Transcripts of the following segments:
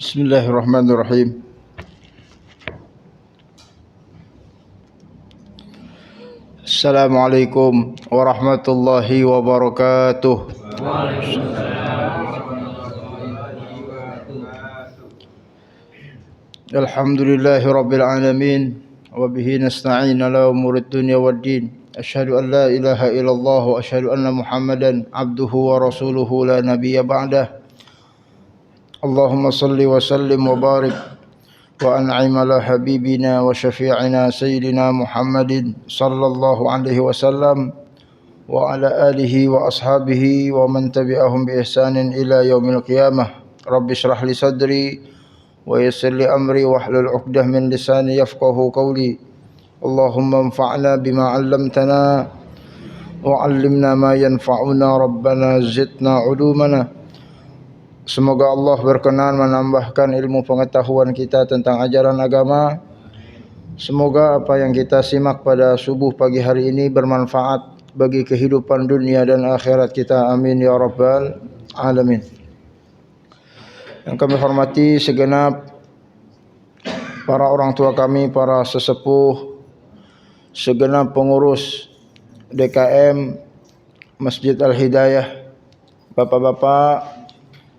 Bismillahirrahmanirrahim. Assalamualaikum warahmatullahi wabarakatuh. Alhamdulillahi rabbil alamin wa bihi nasta'in ala umurid dunya waddin. Asyhadu an la ilaha illallah wa asyhadu anna Muhammadan abduhu wa rasuluhu la nabiyya ba'dah. Allahumma salli wa sallim wa barik wa an'im ala habibina wa syafi'ina sayyidina Muhammadin sallallahu alaihi wasallam wa ala alihi wa ashabihi wa man tabi'ahum bi ihsanin ila yaumil qiyamah. Rabbi shrah li sadri wa yassir li amri wahlul 'uqdah min lisani yafqahu qawli. Allahumma anfa'na bima 'allamtana wa 'allimna ma yanfa'una rabbana zidna 'ulumana. Semoga Allah berkenan menambahkan ilmu pengetahuan kita tentang ajaran agama. Semoga apa yang kita simak pada subuh pagi hari ini bermanfaat bagi kehidupan dunia dan akhirat kita. Amin ya rabbal alamin. Yang kami hormati segenap para orang tua kami, para sesepuh, segenap pengurus DKM Masjid Al-Hidayah, bapak-bapak,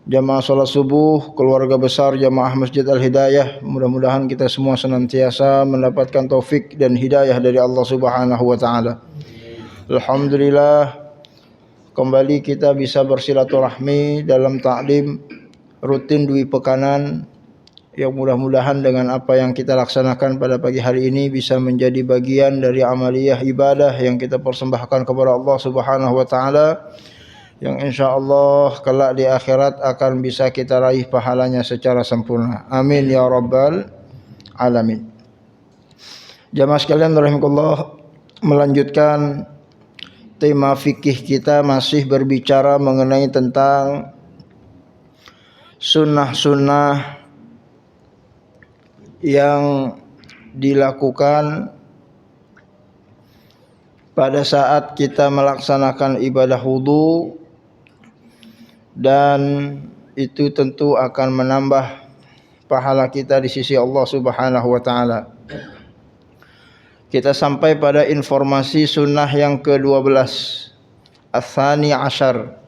jamaah salat subuh, keluarga besar jamaah Masjid Al-Hidayah, mudah-mudahan kita semua senantiasa mendapatkan taufik dan hidayah dari Allah Subhanahu wa taala. Alhamdulillah, kembali kita bisa bersilaturahmi dalam taklim rutin dwi pekanan, yang mudah-mudahan dengan apa yang kita laksanakan pada pagi hari ini bisa menjadi bagian dari amaliyah ibadah yang kita persembahkan kepada Allah Subhanahu wa taala, yang insyaallah kelak di akhirat akan bisa kita raih pahalanya secara sempurna. Amin ya rabbal alamin. Jamaah sekalian rahimakumullah, melanjutkan tema fikih kita, masih berbicara mengenai tentang sunnah-sunnah yang dilakukan pada saat kita melaksanakan ibadah wudu, dan itu tentu akan menambah pahala kita di sisi Allah Subhanahu wa taala. Kita sampai pada informasi sunnah yang ke-12, ats-tsani asyar,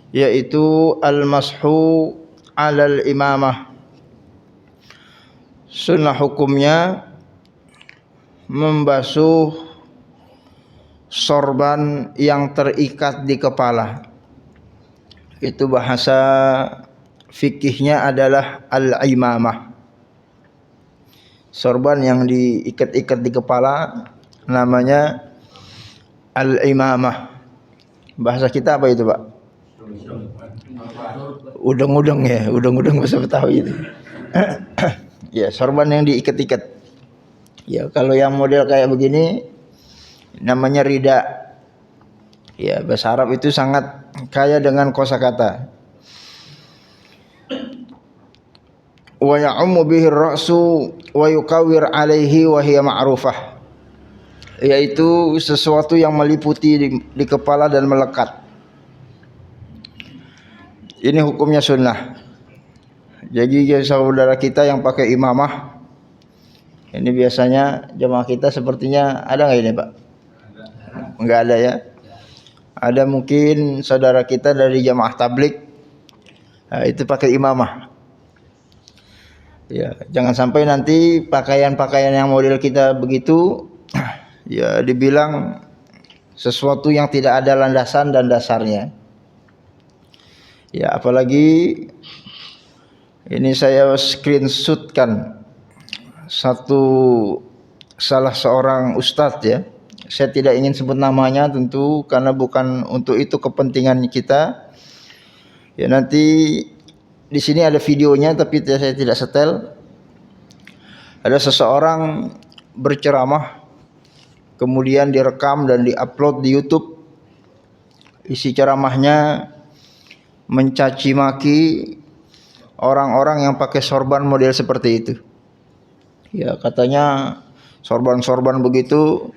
yaitu al-mashu 'alal imamah. Sunnah hukumnya membasuh sorban yang terikat di kepala. Itu bahasa fikihnya adalah al-imamah. Sorban yang diikat-ikat di kepala namanya al-imamah. Bahasa kita apa itu, Pak? Udeng-udeng ya, udeng-udeng bahasa Betawi itu. Ya, sorban yang diikat-ikat. Ya, kalau yang model kayak begini namanya rida. Ya, bahasa Arab itu sangat kaya dengan kosakata. Wa ya'ummu bihi ar-ra'su wa yukawwir 'alaihi wa hiya ma'rufah. Yaitu sesuatu yang meliputi di kepala dan melekat. Ini hukumnya sunnah. Jadi saudara kita yang pakai imamah, ini biasanya jemaah kita sepertinya ada enggak ini, Pak? Enggak ada ya. Ada mungkin saudara kita dari jamaah tablik, itu pakai imamah. Ya, jangan sampai nanti pakaian-pakaian yang model kita begitu, ya dibilang sesuatu yang tidak ada landasan dan dasarnya. Ya, apalagi ini saya screenshotkan salah seorang ustadz ya. Saya tidak ingin sebut namanya tentu karena bukan untuk itu kepentingan kita. Ya, nanti di sini ada videonya tapi saya tidak setel. Ada seseorang berceramah, kemudian direkam dan diupload di YouTube. Isi ceramahnya mencaci maki orang-orang yang pakai sorban model seperti itu. Ya, katanya sorban-sorban begitu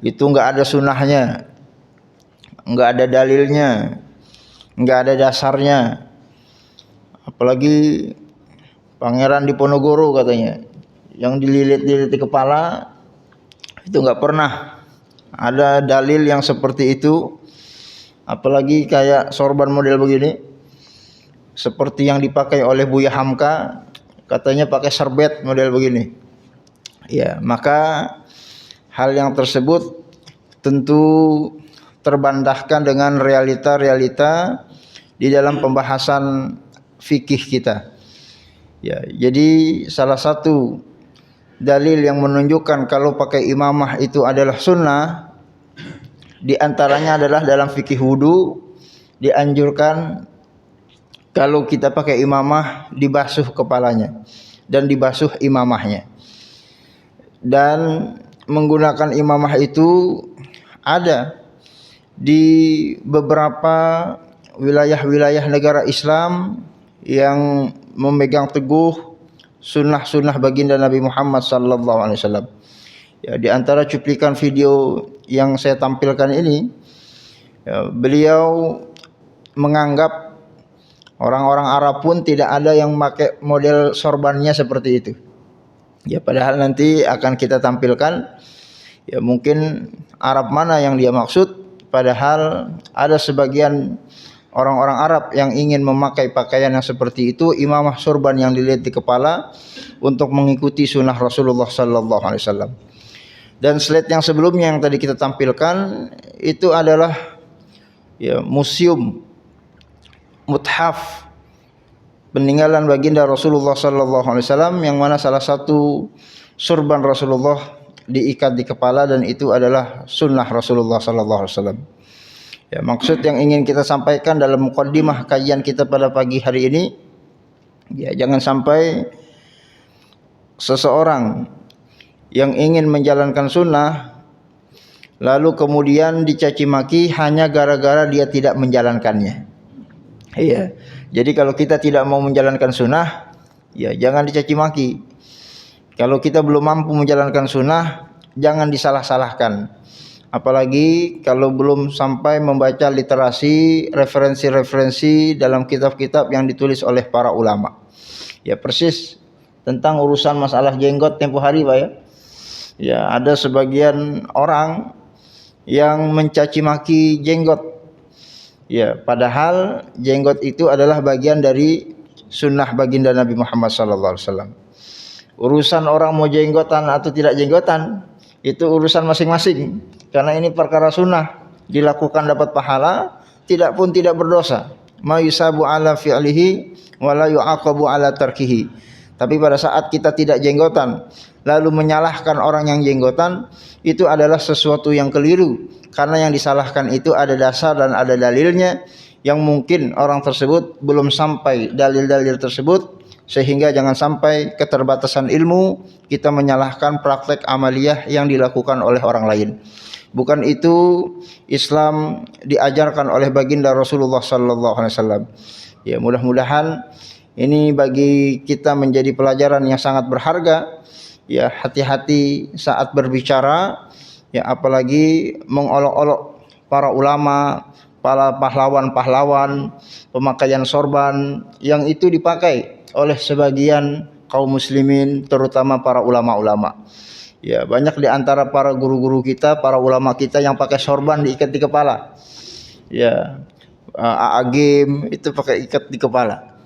itu enggak ada sunnahnya, enggak ada dalilnya, enggak ada dasarnya. Apalagi Pangeran Diponegoro katanya, yang dililit-lilit di kepala itu nggak pernah ada dalil yang seperti itu. Apalagi kayak sorban model begini, seperti yang dipakai oleh Buya Hamka, katanya pakai serbet model begini. Ya, maka hal yang tersebut tentu terbantahkan dengan realita-realita di dalam pembahasan fikih kita. Ya, jadi salah satu dalil yang menunjukkan kalau pakai imamah itu adalah sunnah, di antaranya adalah dalam fikih wudu dianjurkan kalau kita pakai imamah dibasuh kepalanya dan dibasuh imamahnya. Dan menggunakan imamah itu ada di beberapa wilayah-wilayah negara Islam yang memegang teguh sunnah-sunnah baginda Nabi Muhammad sallallahu alaihi wasallam. Ya, di antara cuplikan video yang saya tampilkan ini, ya, beliau menganggap orang-orang Arab pun tidak ada yang pakai model sorbannya seperti itu. Ya, padahal nanti akan kita tampilkan, ya mungkin Arab mana yang dia maksud, padahal ada sebagian orang-orang Arab yang ingin memakai pakaian yang seperti itu, imamah sorban yang dilihat di kepala, untuk mengikuti sunnah Rasulullah sallallahu alaihi wasallam. Dan slide yang sebelumnya yang tadi kita tampilkan itu adalah ya museum muthaf peninggalan baginda Rasulullah sallallahu alaihi wasallam, yang mana salah satu sorban Rasulullah diikat di kepala, dan itu adalah sunnah Rasulullah sallallahu alaihi wasallam. Ya, maksud yang ingin kita sampaikan dalam mukaddimah kajian kita pada pagi hari ini, ya jangan sampai seseorang yang ingin menjalankan sunnah lalu kemudian dicaci maki hanya gara-gara dia tidak menjalankannya. Iya. Jadi kalau kita tidak mau menjalankan sunnah, ya jangan dicaci maki. Kalau kita belum mampu menjalankan sunnah, jangan disalah-salahkan. Apalagi kalau belum sampai membaca literasi, referensi-referensi dalam kitab-kitab yang ditulis oleh para ulama. Ya persis tentang urusan masalah jenggot tempo hari, Pak ya. Ya, ada sebagian orang yang mencaci maki jenggot. Ya, padahal jenggot itu adalah bagian dari sunnah baginda Nabi Muhammad sallallahu alaihi wasallam. Urusan orang mau jenggotan atau tidak jenggotan itu urusan masing-masing. Karena ini perkara sunnah, dilakukan dapat pahala, tidak pun tidak berdosa. Ma yusabu ala fi'lihi wa la yu'aqabu ala tarkihi. Tapi pada saat kita tidak jenggotan lalu menyalahkan orang yang jenggotan, itu adalah sesuatu yang keliru. Karena yang disalahkan itu ada dasar dan ada dalilnya, yang mungkin orang tersebut belum sampai dalil-dalil tersebut, sehingga jangan sampai keterbatasan ilmu kita menyalahkan praktek amaliyah yang dilakukan oleh orang lain. Bukan itu Islam diajarkan oleh baginda Rasulullah sallallahu alaihi wasallam. Ya, mudah-mudahan ini bagi kita menjadi pelajaran yang sangat berharga. Ya, hati-hati saat berbicara, ya apalagi mengolok-olok para ulama, para pahlawan-pahlawan, pemakaian sorban yang itu dipakai oleh sebagian kaum muslimin, terutama para ulama-ulama. Ya, banyak di antara para guru-guru kita, para ulama kita yang pakai sorban diikat di kepala. Ya, A'agim itu pakai ikat di kepala.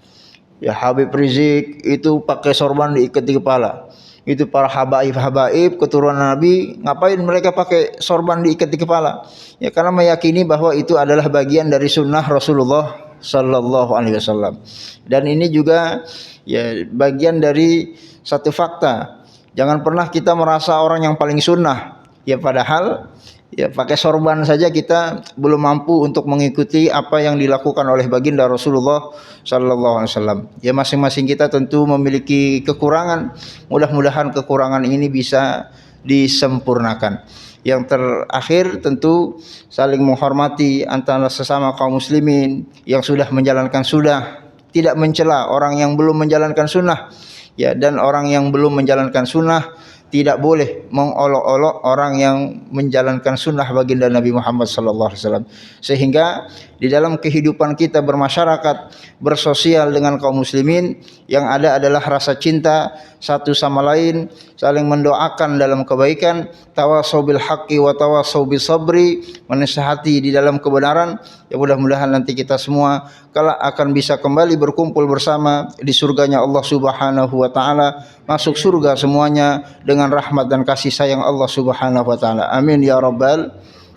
Ya, Habib Rizik itu pakai sorban diikat di kepala. Itu para habaib keturunan Nabi, ngapain mereka pakai sorban diikat di kepala? Ya, karena meyakini bahwa itu adalah bagian dari sunnah Rasulullah sallallahu alaihi wasallam. Dan ini juga ya bagian dari satu fakta. Jangan pernah kita merasa orang yang paling sunnah. Ya padahal ya pakai sorban saja kita belum mampu untuk mengikuti apa yang dilakukan oleh baginda Rasulullah sallallahu alaihi wasallam. Ya masing-masing kita tentu memiliki kekurangan. Mudah-mudahan kekurangan ini bisa disempurnakan. Yang terakhir tentu saling menghormati antara sesama kaum muslimin yang sudah menjalankan sunnah, tidak mencela orang yang belum menjalankan sunnah. Ya, dan orang yang belum menjalankan sunnah tidak boleh mengolok-olok orang yang menjalankan sunnah baginda Nabi Muhammad sallallahu alaihi wasallam. Sehingga di dalam kehidupan kita bermasyarakat, bersosial dengan kaum muslimin, yang ada adalah rasa cinta satu sama lain, saling mendoakan dalam kebaikan, tawasau bil haqqi wa tawasau bis sabri, menasihati di dalam kebenaran. Ya mudah-mudahan nanti kita semua kelak akan bisa kembali berkumpul bersama di surganya Allah Subhanahu wa taala, masuk surga semuanya dengan rahmat dan kasih sayang Allah Subhanahu wa taala. Amin ya rabbal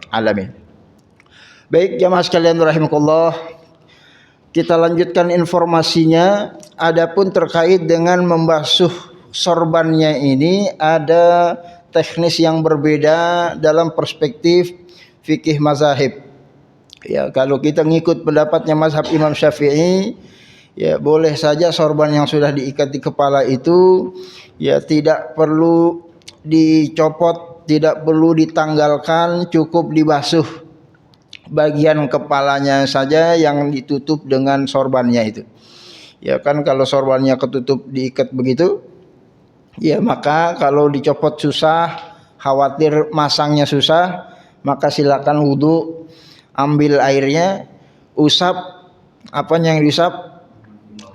alamin. Baik jamaah sekalian rahimakumullah, kita lanjutkan informasinya. Adapun terkait dengan membasuh sorbannya ini ada teknis yang berbeda dalam perspektif fikih mazahib. Ya, kalau kita ngikut pendapatnya mazhab Imam Syafi'i, ya boleh saja sorban yang sudah diikat di kepala itu ya tidak perlu dicopot, tidak perlu ditanggalkan, cukup dibasuh bagian kepalanya saja yang ditutup dengan sorbannya itu. Ya kan kalau sorbannya ketutup diikat begitu, ya maka kalau dicopot susah, khawatir masangnya susah, maka silakan wudu, ambil airnya, usap, apanya yang diusap?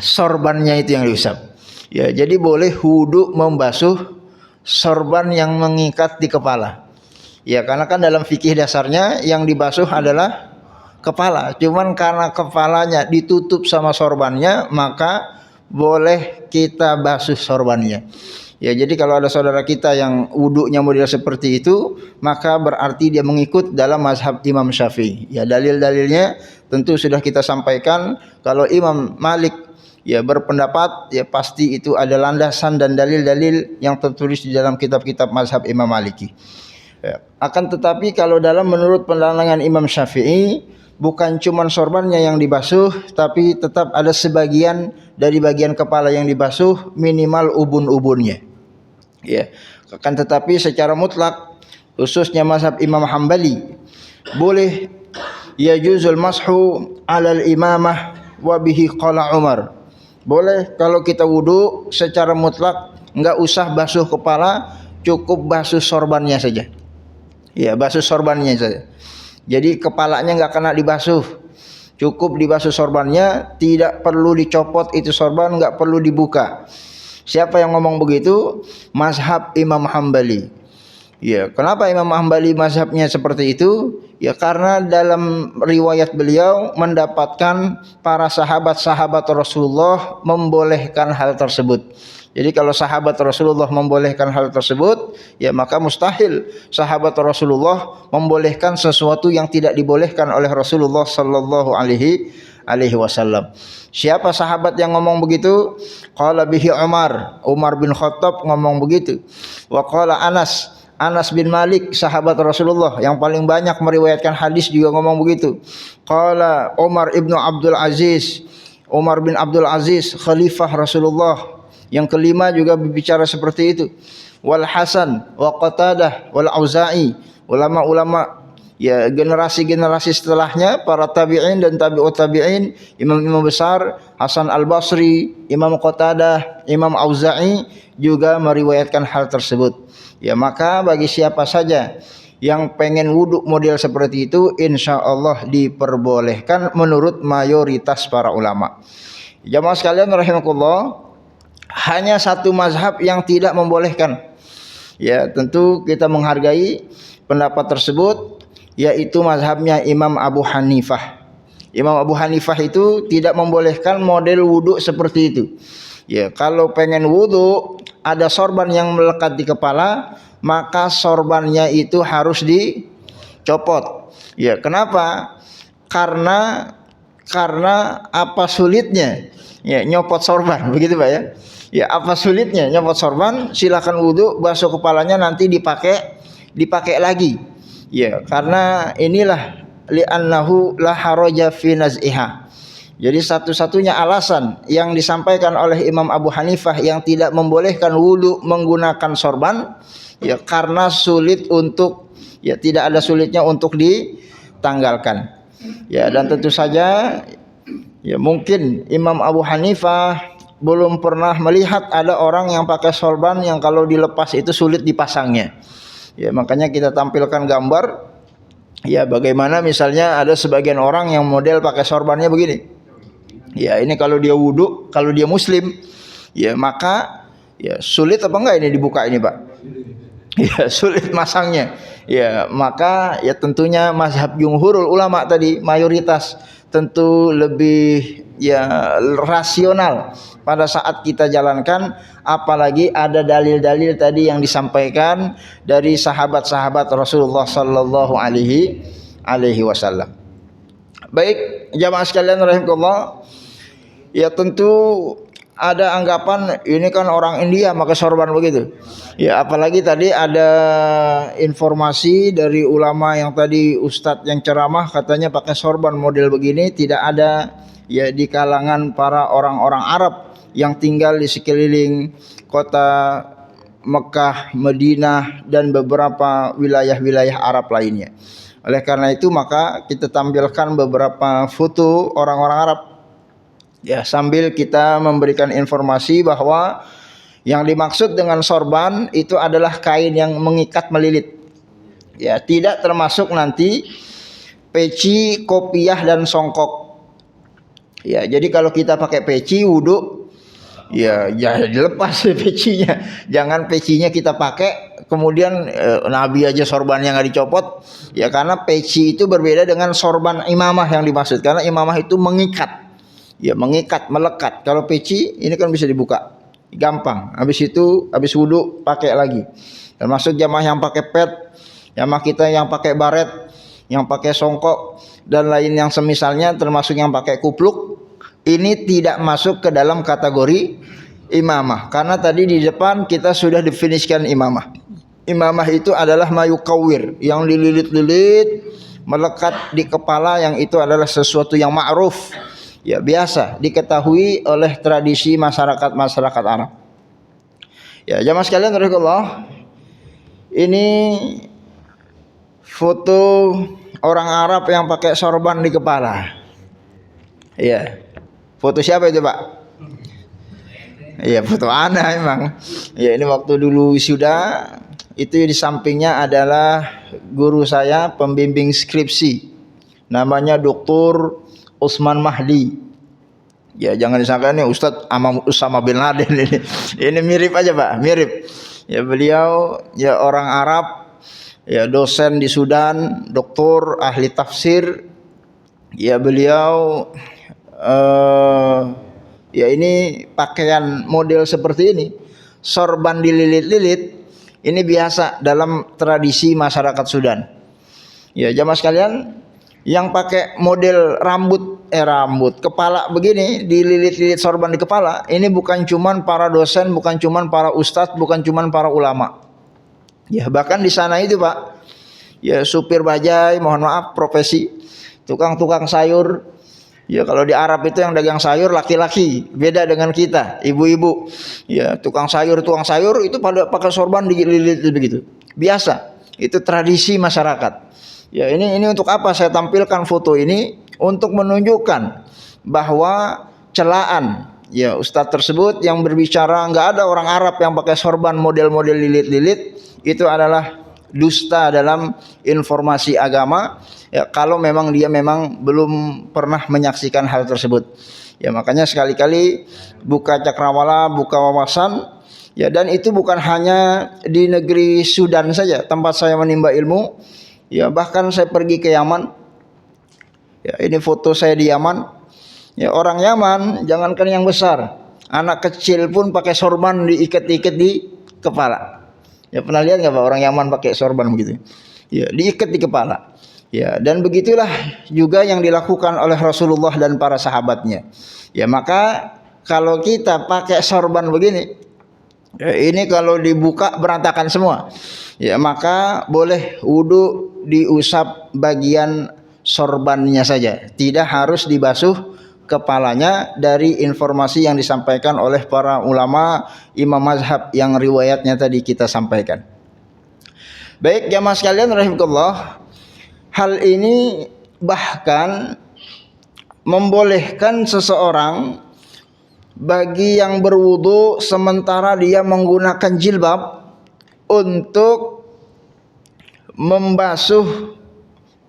Sorbannya itu yang diusap. Ya, jadi boleh wudu membasuh sorban yang mengikat di kepala. Ya karena kan dalam fikih dasarnya yang dibasuh adalah kepala. Cuman karena kepalanya ditutup sama sorbannya, maka boleh kita basuh sorbannya. Ya jadi kalau ada saudara kita yang wudunya model seperti itu, maka berarti dia mengikut dalam mazhab Imam Syafi'i. Ya dalil-dalilnya tentu sudah kita sampaikan. Kalau Imam Malik ya berpendapat, ya pasti itu ada landasan dan dalil-dalil yang tertulis di dalam kitab-kitab mazhab Imam Maliki. Ya. Akan tetapi kalau dalam menurut pandangan Imam Syafi'i, bukan cuma sorbannya yang dibasuh, tapi tetap ada sebagian dari bagian kepala yang dibasuh, minimal ubun-ubunnya. Ya. Akan tetapi secara mutlak, khususnya mazhab Imam Hambali, boleh yajuzul mashu alal imamah wa bihi qala Umar. Boleh kalau kita wudu secara mutlak enggak usah basuh kepala, cukup basuh sorbannya saja. Ya basuh sorbannya saja. Jadi kepalanya enggak kena dibasuh, cukup dibasuh sorbannya, tidak perlu dicopot itu sorban, enggak perlu dibuka. Siapa yang ngomong begitu? Mazhab Imam Hambali. Ya, kenapa Imam Hambali mazhabnya seperti itu? Ya karena dalam riwayat beliau mendapatkan para sahabat-sahabat Rasulullah membolehkan hal tersebut. Jadi kalau sahabat Rasulullah membolehkan hal tersebut, ya maka mustahil sahabat Rasulullah membolehkan sesuatu yang tidak dibolehkan oleh Rasulullah sallallahu alaihi wasallam. Siapa sahabat yang ngomong begitu? Qala bihi Umar bin Khattab ngomong begitu. Wa qala Anas bin Malik, sahabat Rasulullah yang paling banyak meriwayatkan hadis, juga ngomong begitu. Qala Umar bin Abdul Aziz, khalifah Rasulullah yang kelima, juga berbicara seperti itu. Wal Hasan wa Qatadah wal Auza'i, ulama-ulama ya generasi-generasi setelahnya, para tabi'in dan tabi'ut tabi'in, imam-imam besar, Hasan al-Basri, Imam Qatadah, Imam Auza'i juga meriwayatkan hal tersebut. Ya maka bagi siapa saja yang pengen wudhu model seperti itu, insya Allah diperbolehkan menurut mayoritas para ulama. Jamaah sekalian rahimakumullah, hanya satu mazhab yang tidak membolehkan. Ya tentu kita menghargai pendapat tersebut, yaitu mazhabnya Imam Abu Hanifah. Imam Abu Hanifah itu tidak membolehkan model wudhu seperti itu. Ya kalau pengen wudhu ada sorban yang melekat di kepala, maka sorbannya itu harus dicopot. Ya kenapa? Karena apa sulitnya? Ya nyopot sorban, begitu Pak ya. Ya apa sulitnya nyopot sorban? Silakan wudhu, basuh kepalanya, nanti dipakai lagi. Ya karena inilah li'annahu la haraja fi naz'iha. Jadi satu-satunya alasan yang disampaikan oleh Imam Abu Hanifah yang tidak membolehkan wudhu menggunakan sorban, ya karena sulit untuk, ya tidak ada sulitnya untuk ditanggalkan. Ya dan tentu saja ya mungkin Imam Abu Hanifah belum pernah melihat ada orang yang pakai sorban yang kalau dilepas itu sulit dipasangnya. Ya makanya kita tampilkan gambar Ya, bagaimana misalnya ada sebagian orang yang model pakai sorbannya begini. Ya, ini kalau dia wudhu, kalau dia muslim, ya maka ya sulit apa enggak ini dibuka ini, Pak? Ya, sulit masangnya. Ya, maka ya tentunya mazhab jumhurul ulama tadi mayoritas tentu lebih ya rasional pada saat kita jalankan, apalagi ada dalil-dalil tadi yang disampaikan dari sahabat-sahabat Rasulullah sallallahu alaihi wasallam. Baik, jamaah sekalian rahimakumullah, ya tentu ada anggapan ini kan orang India pakai sorban begitu. Ya apalagi tadi ada informasi dari ulama yang tadi ustadz yang ceramah katanya pakai sorban model begini tidak ada ya di kalangan para orang-orang Arab yang tinggal di sekeliling kota Mekah, Madinah dan beberapa wilayah-wilayah Arab lainnya. Oleh karena itu maka kita tampilkan beberapa foto orang-orang Arab. Ya, sambil kita memberikan informasi bahwa yang dimaksud dengan sorban itu adalah kain yang mengikat melilit. Ya, tidak termasuk nanti peci, kopiah dan songkok. Ya, jadi kalau kita pakai peci wudhu, ya dilepas pecinya. Jangan pecinya kita pakai kemudian Nabi aja sorbannya nggak dicopot. Ya, karena peci itu berbeda dengan sorban imamah yang dimaksud. Karena imamah itu mengikat. Ya mengikat, melekat. Kalau peci ini kan bisa dibuka, gampang. Habis itu, habis wudhu pakai lagi. Termasuk jamaah yang pakai pet, jamaah kita yang pakai baret, yang pakai songkok dan lain yang semisalnya, termasuk yang pakai kupluk. Ini tidak masuk ke dalam kategori imamah. Karena tadi di depan kita sudah definisikan imamah. Imamah itu adalah mayukawir, yang dililit-lilit, melekat di kepala, yang itu adalah sesuatu yang ma'ruf. Ya biasa diketahui oleh tradisi masyarakat Arab. Ya jamaah sekalian rahimakumullah, ini foto orang Arab yang pakai sorban di kepala. Ya, foto siapa itu Pak? Ya foto ana emang. Ya ini waktu dulu wisuda itu di sampingnya adalah guru saya pembimbing skripsi, namanya Dr. Usman Mahdi. Ya jangan disangka ini Ustadz Usama bin Laden ini. Ini mirip aja Pak, mirip. Ya beliau ya orang Arab, ya dosen di Sudan, doktor, ahli tafsir. Ya beliau ya ini pakaian model seperti ini, sorban dililit-lilit. Ini biasa dalam tradisi masyarakat Sudan. Ya jamaah sekalian, yang pakai model rambut kepala begini dililit-lilit sorban di kepala, ini bukan cuman para dosen, bukan cuman para ustadz, bukan cuman para ulama. Ya bahkan di sana itu Pak, ya supir bajai, mohon maaf profesi, tukang sayur. Ya kalau di Arab itu yang dagang sayur laki-laki, beda dengan kita ibu-ibu. Ya tukang sayur itu pada pakai sorban dililit begitu. Biasa, itu tradisi masyarakat. Ya ini untuk apa saya tampilkan foto ini? Untuk menunjukkan bahwa celaan ya ustadz tersebut yang berbicara nggak ada orang Arab yang pakai sorban model-model lilit-lilit, itu adalah dusta dalam informasi agama. Ya kalau memang dia memang belum pernah menyaksikan hal tersebut. Ya makanya sekali-kali buka cakrawala, buka wawasan. Ya dan itu bukan hanya di negeri Sudan saja tempat saya menimba ilmu. Ya bahkan saya pergi ke Yaman. Ya ini foto saya di Yaman. Ya orang Yaman jangankan yang besar, anak kecil pun pakai sorban diikat-ikat di kepala. Ya pernah lihat nggak Pak orang Yaman pakai sorban begitu? Ya diikat di kepala. Ya dan begitulah juga yang dilakukan oleh Rasulullah dan para sahabatnya. Ya maka kalau kita pakai sorban begini, ya ini kalau dibuka berantakan semua. Ya maka boleh wudu diusap bagian sorbannya saja, tidak harus dibasuh kepalanya dari informasi yang disampaikan oleh para ulama imam mazhab yang riwayatnya tadi kita sampaikan. Baik jamaah sekalian rahimakumullah, hal ini bahkan membolehkan seseorang bagi yang berwudu sementara dia menggunakan jilbab untuk membasuh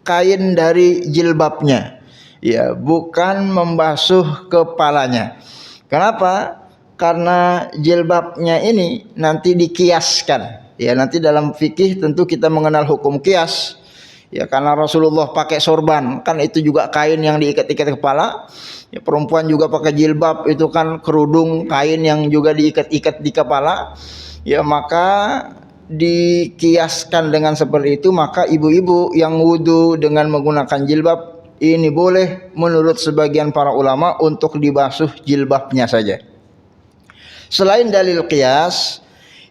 kain dari jilbabnya. Ya, bukan membasuh kepalanya. Kenapa? Karena jilbabnya ini nanti dikiaskan. Ya, nanti dalam fikih tentu kita mengenal hukum kias. Ya, karena Rasulullah pakai sorban, kan itu juga kain yang diikat-ikat kepala. Ya, perempuan juga pakai jilbab, itu kan kerudung kain yang juga diikat-ikat di kepala. Ya, maka dikiaskan dengan seperti itu, maka ibu-ibu yang wudu dengan menggunakan jilbab ini boleh menurut sebagian para ulama untuk dibasuh jilbabnya saja. Selain dalil qiyas,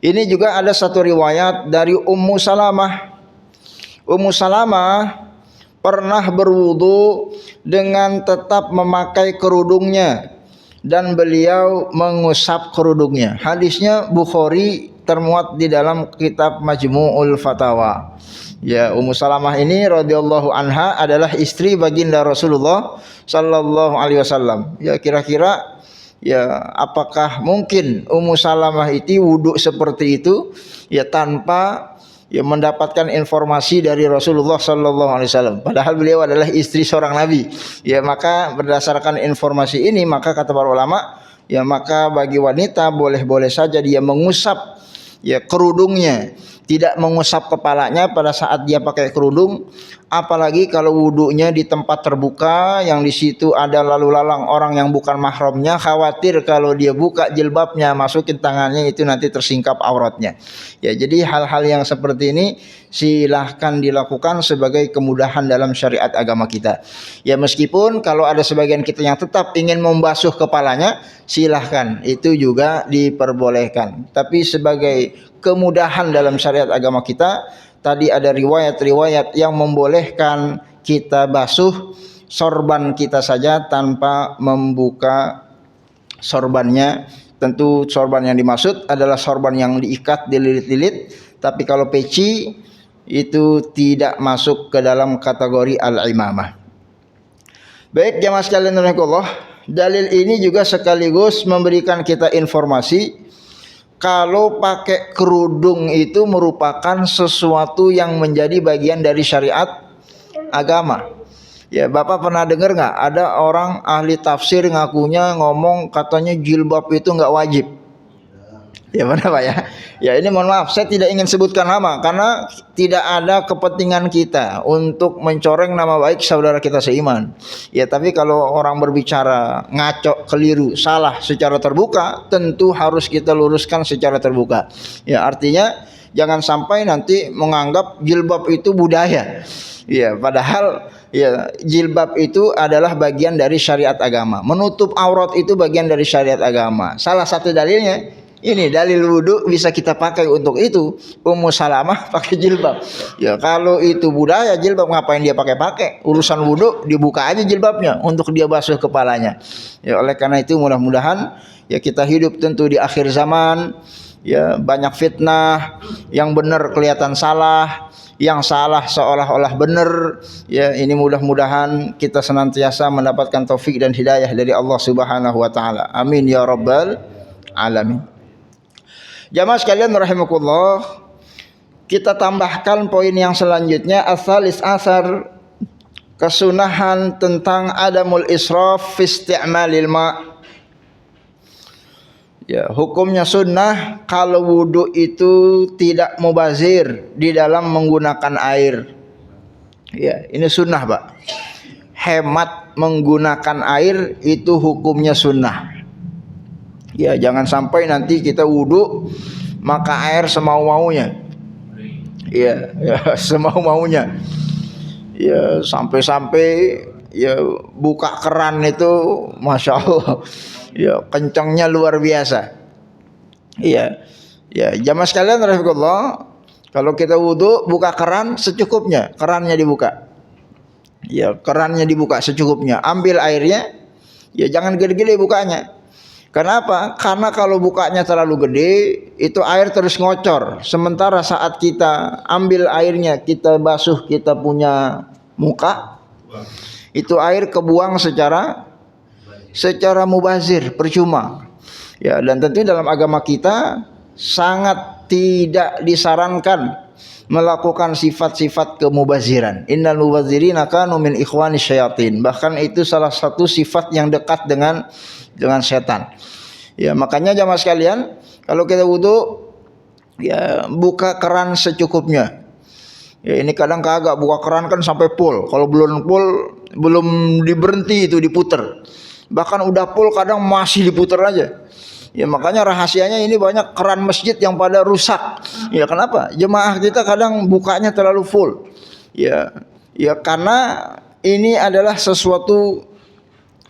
ini juga ada satu riwayat dari Ummu Salamah. Ummu Salamah pernah berwudu dengan tetap memakai kerudungnya dan beliau mengusap kerudungnya. Hadisnya Bukhari, termuat di dalam kitab Majmu'ul Fatawa. Ya, Ummu Salamah ini radhiyallahu anha adalah istri baginda Rasulullah sallallahu alaihi wasallam. Ya, kira-kira ya apakah mungkin Ummu Salamah itu wudu seperti itu ya tanpa ya mendapatkan informasi dari Rasulullah sallallahu alaihi wasallam, padahal beliau adalah istri seorang nabi. Ya, maka berdasarkan informasi ini, maka kata para ulama, ya maka bagi wanita boleh-boleh saja dia mengusap ya kerudungnya, tidak mengusap kepalanya pada saat dia pakai kerudung, apalagi kalau wudunya di tempat terbuka yang di situ ada lalu lalang orang yang bukan mahramnya, khawatir kalau dia buka jilbabnya, masukin tangannya, itu nanti tersingkap auratnya. Ya, jadi hal-hal yang seperti ini silahkan dilakukan sebagai kemudahan dalam syariat agama kita. Ya, meskipun kalau ada sebagian kita yang tetap ingin membasuh kepalanya, silahkan, itu juga diperbolehkan. Tapi sebagai kemudahan dalam syariat agama kita, tadi ada riwayat-riwayat yang membolehkan kita basuh sorban kita saja tanpa membuka sorbannya. Tentu sorban yang dimaksud adalah sorban yang diikat, dililit-lilit. Tapi kalau peci itu tidak masuk ke dalam kategori al-imamah. Baik jamaah sekalian rahimakumullah, dalil ini juga sekaligus memberikan kita informasi kalau pakai kerudung itu merupakan sesuatu yang menjadi bagian dari syariat agama. Ya, Bapak pernah dengar nggak ada orang ahli tafsir ngakunya ngomong katanya jilbab itu nggak wajib? Ya, mana Pak ya? Ya, ini mohon maaf, saya tidak ingin sebutkan nama karena tidak ada kepentingan kita untuk mencoreng nama baik saudara kita seiman. Ya, tapi kalau orang berbicara ngaco, keliru, salah secara terbuka, tentu harus kita luruskan secara terbuka. Ya, artinya jangan sampai nanti menganggap jilbab itu budaya. Ya, padahal ya jilbab itu adalah bagian dari syariat agama. Menutup aurat itu bagian dari syariat agama. Salah satu dalilnya ini dalil wudu bisa kita pakai untuk itu. Ummu Salamah pakai jilbab. Ya, kalau itu budaya jilbab ngapain dia pakai-pakai? Urusan wudu dibuka aja jilbabnya untuk dia basuh kepalanya. Ya, oleh karena itu mudah-mudahan ya kita hidup tentu di akhir zaman. Ya, banyak fitnah, yang benar kelihatan salah, yang salah seolah-olah benar. Ya, ini mudah-mudahan kita senantiasa mendapatkan taufik dan hidayah dari Allah Subhanahu wa taala. Amin ya rabbal alamin. Jamaah sekalian rahimakumullah, kita tambahkan poin yang selanjutnya, as-salis asar, kesunahan tentang adamul israf fi isti'malil ma'. Ya, hukumnya sunnah kalau wudu itu tidak mubazir di dalam menggunakan air. Ya, ini sunnah, Pak. Hemat menggunakan air itu hukumnya sunnah. Ya, jangan sampai nanti kita wudu maka air semau-maunya. Ya, ya semau-maunya. Ya, sampai-sampai ya buka keran itu Masya Allah. Ya, kencangnya luar biasa. Iya. Ya, jamaah sekalian rahimakumullah, kalau kita wudu buka keran secukupnya, kerannya dibuka. Ya, kerannya dibuka secukupnya. Ambil airnya, ya jangan gede-gede bukanya. Kenapa? Karena kalau bukanya terlalu gede, itu air terus ngocor. Sementara saat kita ambil airnya, kita basuh kita punya muka, itu air kebuang secara mubazir, percuma. Ya, dan tentu dalam agama kita sangat tidak disarankan melakukan sifat-sifat kemubaziran. Innal mubazirina kanu min ikhwani syayatin. Bahkan itu salah satu sifat yang dekat dengan setan. Ya, makanya jamaah sekalian, kalau kita wudu ya buka keran secukupnya. Ya, ini kadang kagak buka keran kan sampai full. Kalau belum full, belum diberhenti itu diputer. Bahkan udah full kadang masih diputer aja. Ya makanya rahasianya ini banyak keran masjid yang pada rusak. Ya kenapa? Jemaah kita kadang bukanya terlalu full. Ya karena ini adalah sesuatu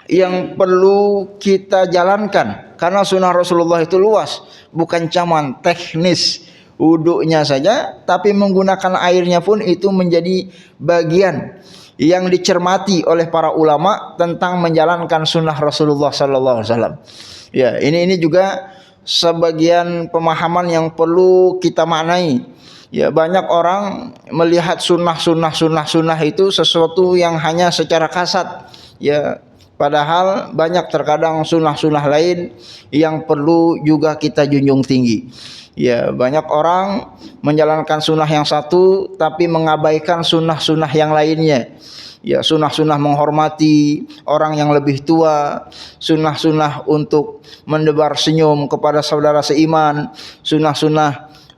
yang perlu kita jalankan. Karena sunnah Rasulullah itu luas, bukan cuman teknis wudunya saja, tapi menggunakan airnya pun itu menjadi bagian yang dicermati oleh para ulama tentang menjalankan sunnah Rasulullah sallallahu alaihi wasallam. Ya, ini juga sebagian pemahaman yang perlu kita maknai. Ya, banyak orang melihat sunnah itu sesuatu yang hanya secara kasat. Ya, padahal banyak terkadang sunnah lain yang perlu juga kita junjung tinggi. Ya, banyak orang menjalankan sunnah yang satu tapi mengabaikan sunnah yang lainnya. Ya, sunnah menghormati orang yang lebih tua, sunnah untuk mendebar senyum kepada saudara seiman, sunnah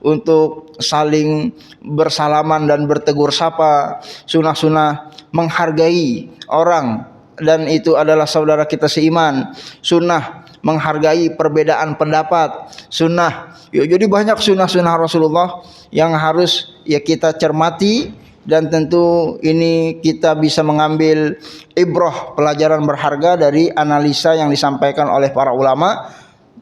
untuk saling bersalaman dan bertegur sapa, sunnah menghargai orang dan itu adalah saudara kita seiman, sunnah menghargai perbedaan pendapat, sunnah. Ya, jadi banyak sunnah Rasulullah yang harus ya kita cermati. Dan tentu ini kita bisa mengambil ibrah, pelajaran berharga dari analisa yang disampaikan oleh para ulama,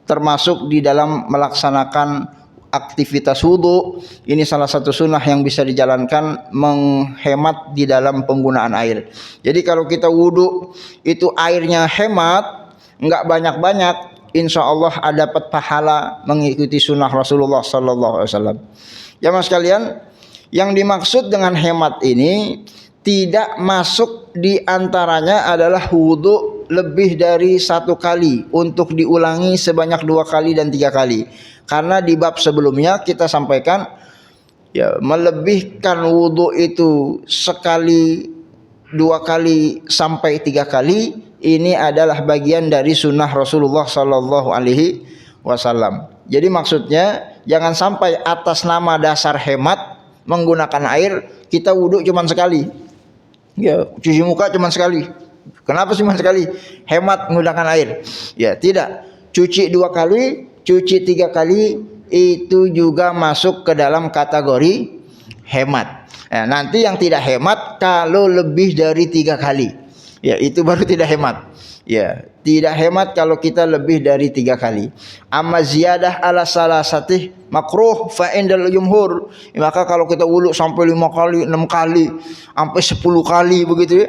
termasuk di dalam melaksanakan aktivitas wudu. Ini salah satu sunnah yang bisa dijalankan, menghemat di dalam penggunaan air. Jadi kalau kita wudu itu airnya hemat, enggak banyak-banyak, insya Allah dapat pahala mengikuti sunnah Rasulullah sallallahu alaihi wasallam. Jamaah sekalian, yang dimaksud dengan hemat ini tidak masuk di antaranya adalah wudu lebih dari satu kali untuk diulangi sebanyak 2 kali dan 3 kali. Karena di bab sebelumnya kita sampaikan ya melebihkan wudu itu sekali, 2 kali sampai 3 kali ini adalah bagian dari sunnah Rasulullah sallallahu alaihi wasallam. Jadi maksudnya jangan sampai atas nama dasar hemat menggunakan air kita wudu cuma sekali. Ya, cuci muka cuma sekali. Kenapa cuma sekali? Hemat menggunakan air. Ya, tidak. Cuci 2 kali, cuci 3 kali itu juga masuk ke dalam kategori hemat. Nah, nanti yang tidak hemat kalau lebih dari 3 kali. Ya, itu baru tidak hemat. Ya, tidak hemat kalau kita lebih dari 3 kali. Amma ziyadah ala salasatih makruh fa indal jumhur. Maka kalau kita wudu sampai 5 kali, 6 kali, sampai 10 kali begitu ya,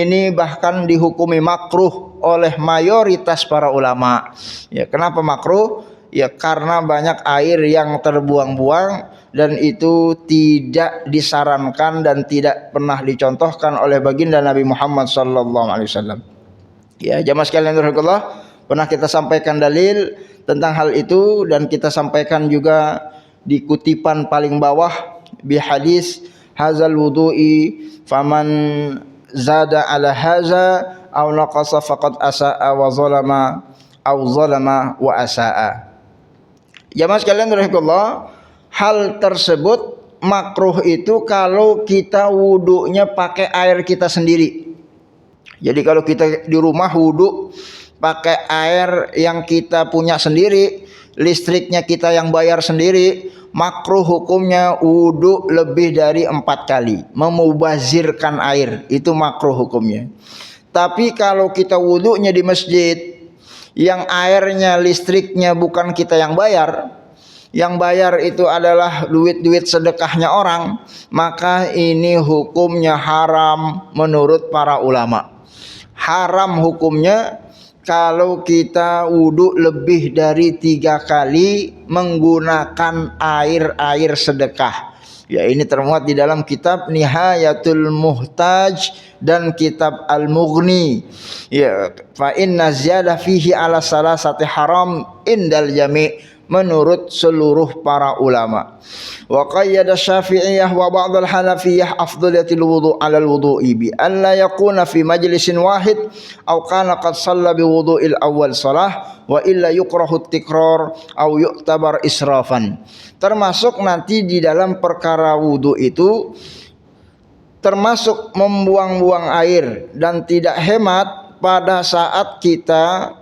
ini bahkan dihukumi makruh oleh mayoritas para ulama. Ya, kenapa makruh? Ya karena banyak air yang terbuang-buang dan itu tidak disarankan dan tidak pernah dicontohkan oleh baginda Nabi Muhammad sallallahu alaihi wasallam. Ya, jamaah sekalian rahimakumullah, pernah kita sampaikan dalil tentang hal itu dan kita sampaikan juga di kutipan paling bawah bi hadis hazal wudu'i faman zada ala haza aw naqasa faqad asaa wa zalama wa asaa. Jamaah sekalian rahimakumullah, hal tersebut makruh itu kalau kita wudunya pakai air kita sendiri. Jadi kalau kita di rumah wudu pakai air yang kita punya sendiri, listriknya kita yang bayar sendiri, makruh hukumnya wudu lebih dari 4 kali, memubazirkan air, itu makruh hukumnya. Tapi kalau kita wudunya di masjid yang airnya listriknya bukan kita yang bayar itu adalah duit sedekahnya orang, maka ini hukumnya haram menurut para ulama. Haram hukumnya kalau kita wudu lebih dari 3 kali menggunakan air sedekah. Ya, ini termuat di dalam kitab Nihayatul Muhtaj dan kitab Al-Mughni. Ya, fa inna ziyadah fihi ala salasati haram indal jami'. menurut seluruh para ulama. Wa qayyada Syafi'iyah wa ba'd al-Hanafiyah afdaliyatil wudu' 'ala al-wudu'i bi alla yakuna fi majlisin wahid aw kana qad shalla bi wudu'il awwal shalah wa illa yukrahu at-tikrar aw yu'tabar israfan. Termasuk nanti di dalam perkara wudu itu termasuk membuang-buang air dan tidak hemat pada saat kita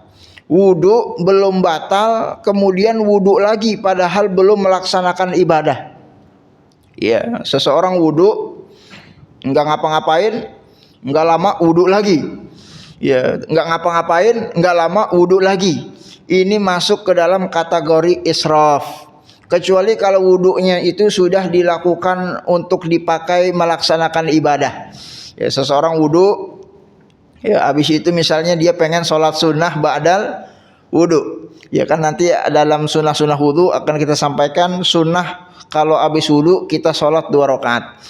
wudu belum batal kemudian wudu lagi padahal belum melaksanakan ibadah. Ya, seseorang wudu enggak ngapa-ngapain, enggak lama wudu lagi. Ya, enggak ngapa-ngapain, enggak lama wudu lagi. Ini masuk ke dalam kategori israf. Kecuali kalau wudunya itu sudah dilakukan untuk dipakai melaksanakan ibadah. Ya, seseorang wudu, ya habis itu misalnya dia pengen sholat sunnah ba'dal wudu. Ya kan nanti dalam sunnah-sunnah wudu akan kita sampaikan sunnah kalau habis wudu kita sholat 2 rakaat.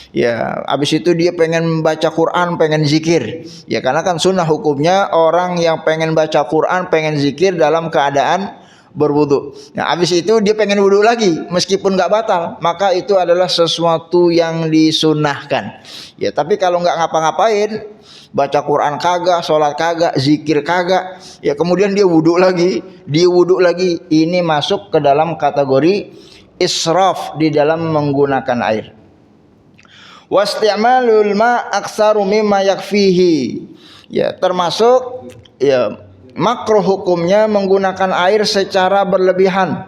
Ya, habis itu dia pengen membaca Quran, pengen zikir. Ya karena kan sunnah hukumnya orang yang pengen baca Quran, pengen zikir dalam keadaan berwudu. Nah, habis itu dia pengen wudu lagi meskipun nggak batal, maka itu adalah sesuatu yang disunnahkan. Ya, tapi kalau nggak ngapa-ngapain, baca Quran kagak, sholat kagak, zikir kagak, ya kemudian dia wudu lagi, ini masuk ke dalam kategori israf di dalam menggunakan air. Wasti'malul ma aktsaru mimma yakfihi. Ya, termasuk ya makruh hukumnya menggunakan air secara berlebihan.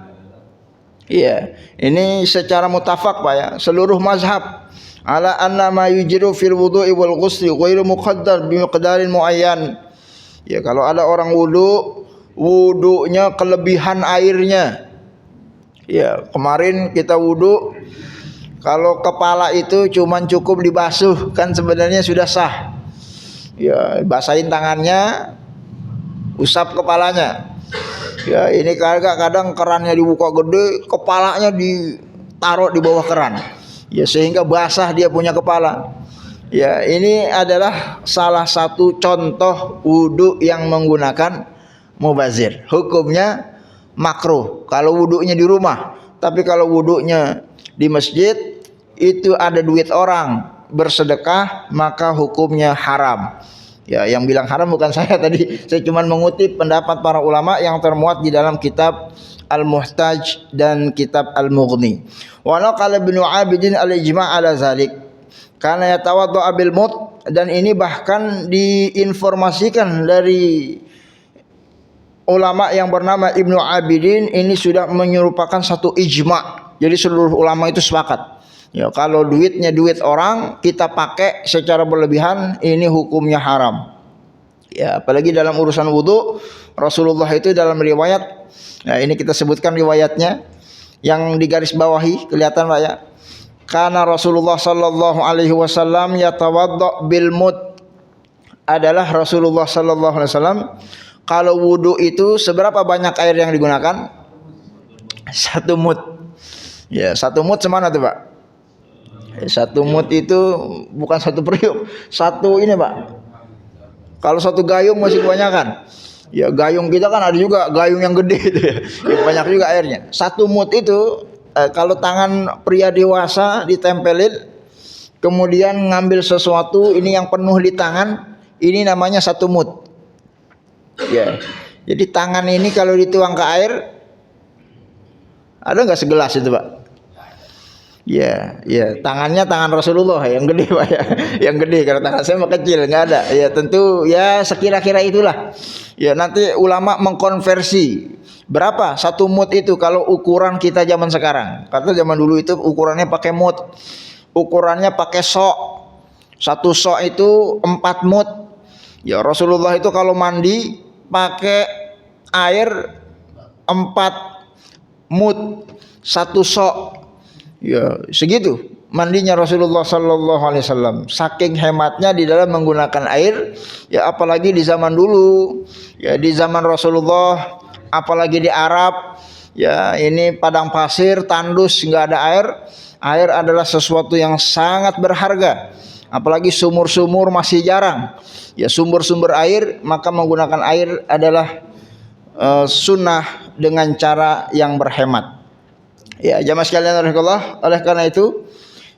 Iya, ini secara mutafak Pak ya, seluruh mazhab ala anna ma yujiru fil wudu'i wal ghusli ghairu muqaddar bi miqdarin muayyan. Ya, kalau ada orang wudunya kelebihan airnya. Ya, kemarin kita wudu kalau kepala itu cuman cukup dibasuh kan sebenarnya sudah sah. Ya, basahin tangannya, usap kepalanya. Ya, ini kadang kerannya dibuka gede, kepalanya ditaruh di bawah keran. Ya, sehingga basah dia punya kepala. Ya, ini adalah salah satu contoh wudu yang menggunakan mubazir. Hukumnya makruh kalau wudunya di rumah. Tapi kalau wudunya di masjid itu ada duit orang bersedekah maka hukumnya haram. Ya, yang bilang haram bukan saya tadi. Saya cuma mengutip pendapat para ulama yang termuat di dalam kitab Al-Muhtaj dan kitab Al-Mughni. Wa naqala Ibnu Abidin al-ijma' ala zalik. Karena yatawaddu bil mut, dan ini bahkan diinformasikan dari ulama yang bernama Ibnu Abidin, ini sudah menyerupakan satu ijma'. Jadi seluruh ulama itu sepakat. Ya, kalau duitnya duit orang kita pakai secara berlebihan, ini hukumnya haram. Ya, apalagi dalam urusan wudu, Rasulullah itu dalam riwayat, nah ini kita sebutkan riwayatnya yang digaris bawahi, kelihatan Pak ya. Karena Rasulullah sallallahu alaihi wasallam yatawaddo bil mud, adalah Rasulullah sallallahu alaihi wasallam kalau wudu itu seberapa banyak air yang digunakan? 1 mud. Ya, 1 mud semana tuh Pak? 1 mud itu bukan 1 periuk, 1 ini Pak. Kalau 1 gayung masih kebanyakan. Ya, gayung kita kan ada juga gayung yang gede itu ya. Ya banyak juga airnya. 1 mud itu kalau tangan pria dewasa ditempelin, kemudian ngambil sesuatu ini yang penuh di tangan, ini namanya 1 mud. Ya, jadi tangan ini kalau dituang ke air, ada nggak segelas itu Pak? Ya, ya tangannya tangan Rasulullah yang gede Pak ya, yang gede. Kalau tangan saya mah kecil, nggak ada. Ya tentu ya sekira-kira itulah. Ya nanti ulama mengkonversi berapa 1 mud itu kalau ukuran kita zaman sekarang. Karena zaman dulu itu ukurannya pakai mud, ukurannya pakai sok. 1 sok itu 4 mud. Ya Rasulullah itu kalau mandi pakai air 4 mud 1 sok. Ya segitu mandinya Rasulullah sallallahu alaihi wasallam. Saking hematnya di dalam menggunakan air. Ya apalagi di zaman dulu, ya di zaman Rasulullah, apalagi di Arab, ya ini padang pasir, tandus, nggak ada air. Air adalah sesuatu yang sangat berharga. Apalagi sumur-sumur masih jarang. Ya sumber-sumber air, maka menggunakan air adalah sunnah dengan cara yang berhemat. Ya, jamaah sekalian rahimakumullah, oleh karena itu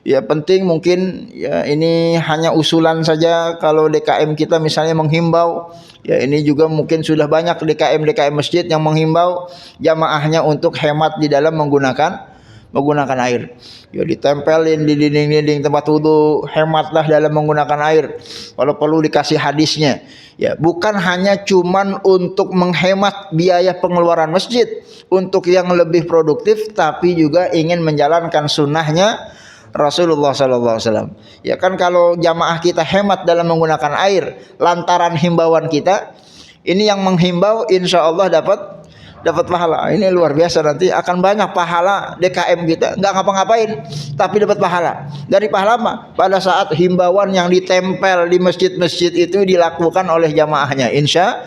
ya penting mungkin ya ini hanya usulan saja kalau DKM kita misalnya menghimbau, ya ini juga mungkin sudah banyak DKM masjid yang menghimbau jamaahnya untuk hemat di dalam menggunakan air. Ya ditempelin di dinding-dinding tempat wudu, hematlah dalam menggunakan air. Kalau perlu dikasih hadisnya. Ya, bukan hanya cuman untuk menghemat biaya pengeluaran masjid untuk yang lebih produktif, tapi juga ingin menjalankan sunnahnya Rasulullah SAW. Ya kan kalau jamaah kita hemat dalam menggunakan air lantaran himbauan kita, ini yang menghimbau insya Allah dapat pahala. Ini luar biasa, nanti akan banyak pahala DKM kita nggak ngapa-ngapain tapi dapat pahala. Dari pahala apa? Pada saat himbauan yang ditempel di masjid-masjid itu dilakukan oleh jamaahnya, insya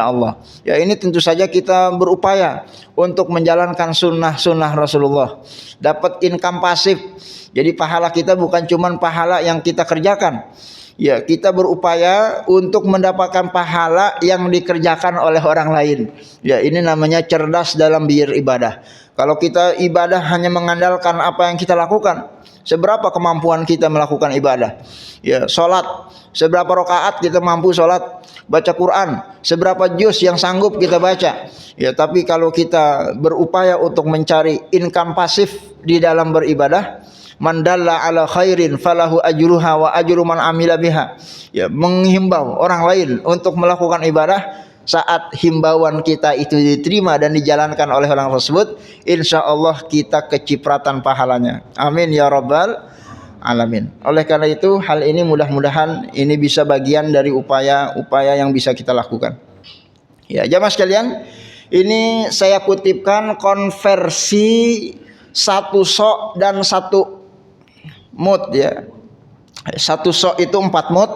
Allah. Ya ini tentu saja kita berupaya untuk menjalankan sunnah Rasulullah, dapat income pasif. Jadi pahala kita bukan cuma pahala yang kita kerjakan. Ya, kita berupaya untuk mendapatkan pahala yang dikerjakan oleh orang lain. Ya, ini namanya cerdas dalam beribadah. Kalau kita ibadah hanya mengandalkan apa yang kita lakukan, seberapa kemampuan kita melakukan ibadah? Ya, salat, seberapa rakaat kita mampu salat? Baca Quran, seberapa juz yang sanggup kita baca? Ya, tapi kalau kita berupaya untuk mencari income pasif di dalam beribadah, man dalla ala khairin falahu ajruha wa ajru man amila biha. Ya, menghimbau orang lain untuk melakukan ibadah, saat himbauan kita itu diterima dan dijalankan oleh orang tersebut, insya Allah kita kecipratan pahalanya. Amin ya rabbal alamin. Oleh karena itu hal ini mudah-mudahan ini bisa bagian dari upaya-upaya yang bisa kita lakukan. Ya, jamaah sekalian, ini saya kutipkan konversi satu sok dan satu mud ya. Satu sok itu 4 mud.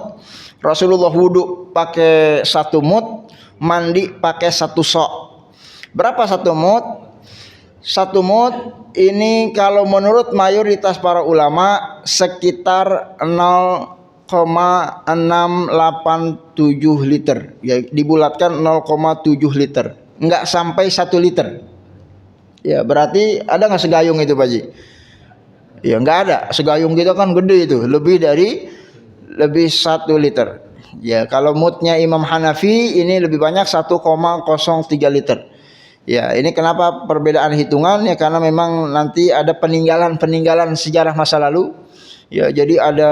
Rasulullah wudu pakai 1 mud, mandi pakai 1 sok. Berapa 1 mud? 1 mud ini kalau menurut mayoritas para ulama sekitar 0,687 liter. Ya, dibulatkan 0,7 liter. Enggak sampai 1 liter. Ya, berarti ada enggak segayung itu, Pak Ji? Ya enggak ada, segayung kita kan gede itu, lebih 1 liter. Ya kalau mudnya Imam Hanafi ini lebih banyak 1,03 liter. Ya ini kenapa perbedaan hitungan ya, karena memang nanti ada peninggalan sejarah masa lalu. Ya jadi ada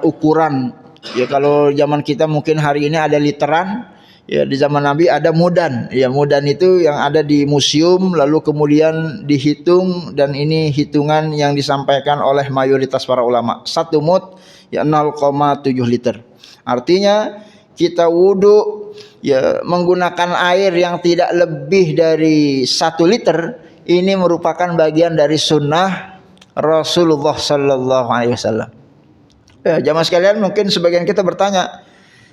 ukuran. Ya kalau zaman kita mungkin hari ini ada literan. Ya di zaman Nabi ada mudan. Ya mudan itu yang ada di museum lalu kemudian dihitung, dan ini hitungan yang disampaikan oleh mayoritas para ulama. 1 mud ya 0,7 liter. Artinya kita wudu ya menggunakan air yang tidak lebih dari 1 liter, ini merupakan bagian dari sunnah Rasulullah sallallahu alaihi wasallam. Ya, jamaah sekalian, mungkin sebagian kita bertanya,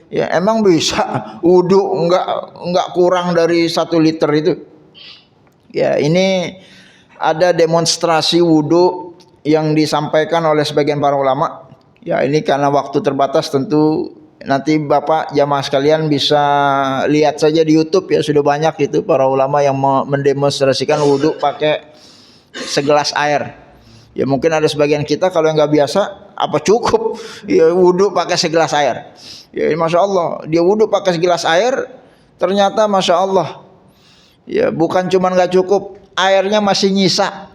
ya emang bisa wudu enggak kurang dari 1 liter itu? Ya ini ada demonstrasi wudu yang disampaikan oleh sebagian para ulama. Ya ini karena waktu terbatas, tentu nanti Bapak jamaah sekalian bisa lihat saja di YouTube ya, sudah banyak itu para ulama yang mendemonstrasikan wudu pakai segelas air. Ya mungkin ada sebagian kita kalau yang nggak biasa, apa cukup ya wudu pakai segelas air. Ya masya Allah, dia wudu pakai segelas air, ternyata masya Allah, ya bukan cuma nggak cukup, airnya masih nyisa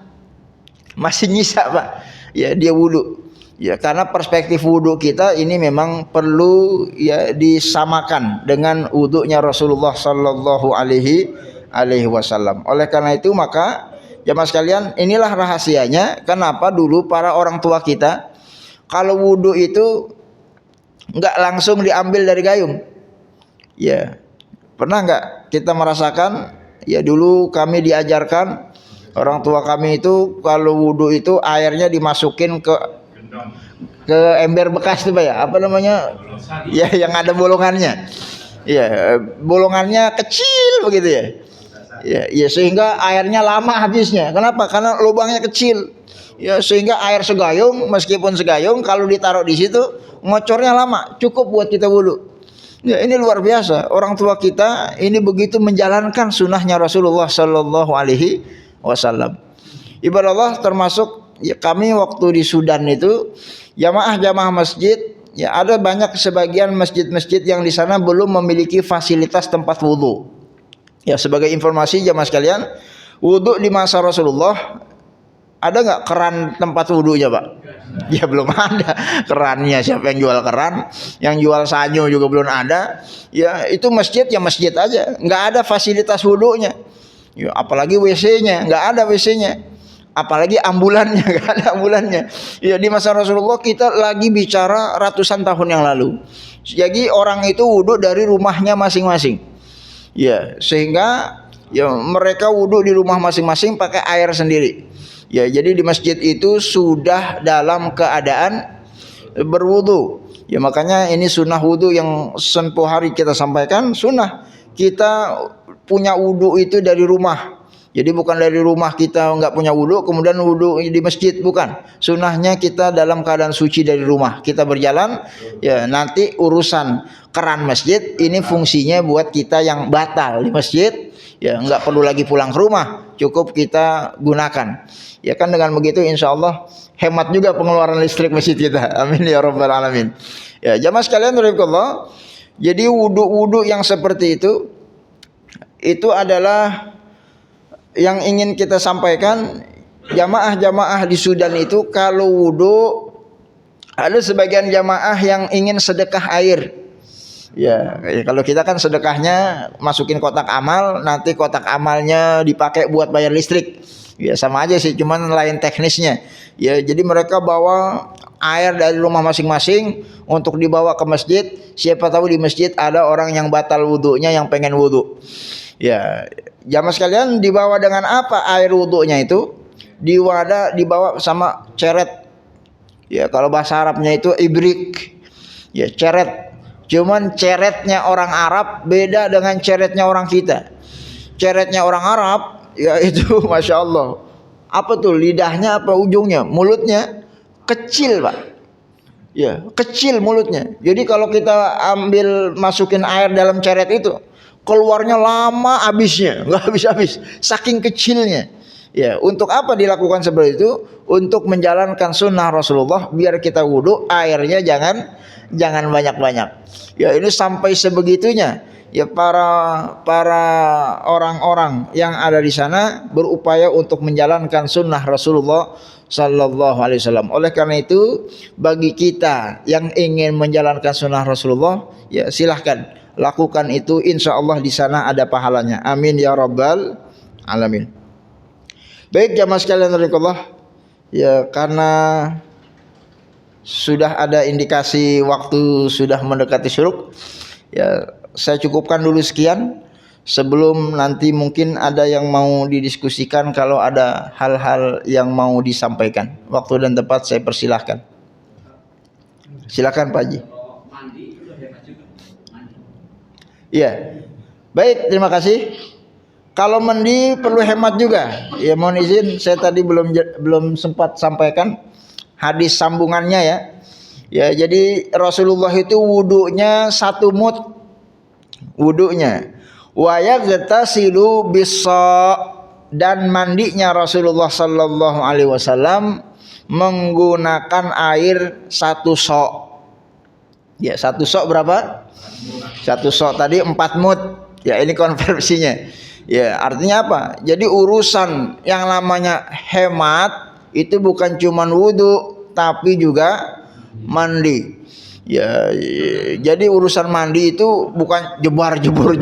Pak. Ya dia wudu. Ya karena perspektif wudu kita ini memang perlu ya disamakan dengan wudunya Rasulullah Sallallahu Alaihi Wasallam. Oleh karena itu maka jamaah sekalian, inilah rahasianya kenapa dulu para orang tua kita kalau wudu itu enggak langsung diambil dari gayung. Ya, pernah enggak kita merasakan? Ya dulu kami diajarkan, orang tua kami itu kalau wudu itu airnya dimasukin ke ember bekas itu Pak ya, apa namanya? Ya yang ada bolongannya. Ya, bolongannya kecil begitu ya. Ya sehingga airnya lama habisnya. Kenapa? Karena lubangnya kecil. Ya sehingga air segayung, meskipun segayung kalau ditaruh di situ ngocornya lama, cukup buat kita wudu. Ya, ini luar biasa. Orang tua kita ini begitu menjalankan sunnahnya Rasulullah Sallallahu Alaihi Wasallam. Ibarat Allah, termasuk ya, kami waktu di Sudan itu jamaah masjid, ya ada banyak sebagian masjid-masjid yang di sana belum memiliki fasilitas tempat wudhu. Ya, sebagai informasi jamaah sekalian, wudhu di masa Rasulullah ada nggak keran tempat wudhunya, Pak? Ya belum ada kerannya. Siapa yang jual keran? Yang jual sanyo juga belum ada. Ya itu masjid ya masjid aja, nggak ada fasilitas wudhunya. Ya, apalagi WC-nya, nggak ada WC-nya. Apalagi ambulannya, nggak ada ambulannya. Ya di masa Rasulullah kita lagi bicara ratusan tahun yang lalu. Jadi orang itu wudhu dari rumahnya masing-masing. Ya sehingga ya mereka wudhu di rumah masing-masing pakai air sendiri. Ya jadi di masjid itu sudah dalam keadaan berwudu. Ya makanya ini sunnah wudu yang sempuh hari kita sampaikan. Sunnah kita punya wudu itu dari rumah. Jadi bukan dari rumah kita nggak punya wudu kemudian wudu di masjid, bukan. Sunnahnya kita dalam keadaan suci dari rumah. Kita berjalan, ya nanti urusan keran masjid ini fungsinya buat kita yang batal di masjid. Ya nggak perlu lagi pulang ke rumah, cukup kita gunakan. Ya kan dengan begitu insya Allah hemat juga pengeluaran listrik masjid kita. Amin ya rabbal alamin. Ya jamaah sekalian rahimakumullah. Jadi wudu-wudu yang seperti itu adalah yang ingin kita sampaikan. Jamaah-jamaah di Sudan itu kalau wudu, ada sebagian jamaah yang ingin sedekah air. Ya, kalau kita kan sedekahnya masukin kotak amal, nanti kotak amalnya dipakai buat bayar listrik. Ya sama aja sih, cuman lain teknisnya. Ya jadi mereka bawa air dari rumah masing-masing untuk dibawa ke masjid. Siapa tahu di masjid ada orang yang batal wudunya yang pengen wudu. Ya, jamaah sekalian, dibawa dengan apa air wudunya itu? Di wadah dibawa sama ceret. Ya kalau bahasa Arabnya itu ibrik. Ya ceret. Cuman ceretnya orang Arab beda dengan ceretnya orang kita. Ceretnya orang Arab ya itu masya Allah. Apa tuh lidahnya apa ujungnya? Mulutnya kecil, Pak. Ya kecil mulutnya. Jadi kalau kita ambil masukin air dalam ceret itu, keluarnya lama habisnya, nggak habis-habis. Saking kecilnya. Ya untuk apa dilakukan seperti itu? Untuk menjalankan sunnah Rasulullah biar kita wudhu airnya jangan banyak-banyak. Ya ini sampai sebegitunya. Ya para orang-orang yang ada di sana berupaya untuk menjalankan sunnah Rasulullah Sallallahu Alaihi Wasallam. Oleh karena itu bagi kita yang ingin menjalankan sunnah Rasulullah, ya silahkan lakukan itu. Insya Allah di sana ada pahalanya. Amin ya rabbal alamin. Baik jamaah sekalian rahimakumullah. Ya karena sudah ada indikasi waktu sudah mendekati syuruk, ya saya cukupkan dulu sekian. Sebelum nanti mungkin ada yang mau didiskusikan, kalau ada hal-hal yang mau disampaikan, waktu dan tempat saya persilahkan. Silakan Pak Haji. Iya. Baik, terima kasih. Kalau mandi perlu hemat juga. Ya mohon izin saya tadi belum sempat sampaikan hadis sambungannya ya. Ya jadi Rasulullah itu wudunya 1 mud. Wudunya. Wa yaghtasilu bis-sa', dan mandinya Rasulullah sallallahu alaihi wasallam menggunakan air 1 sa'. Ya 1 sa' berapa? 1 sa' tadi 4 mud. Ya ini konversinya. Ya artinya apa? Jadi urusan yang namanya hemat itu bukan cuma wudu tapi juga mandi. Ya, jadi urusan mandi itu bukan jebar jebur.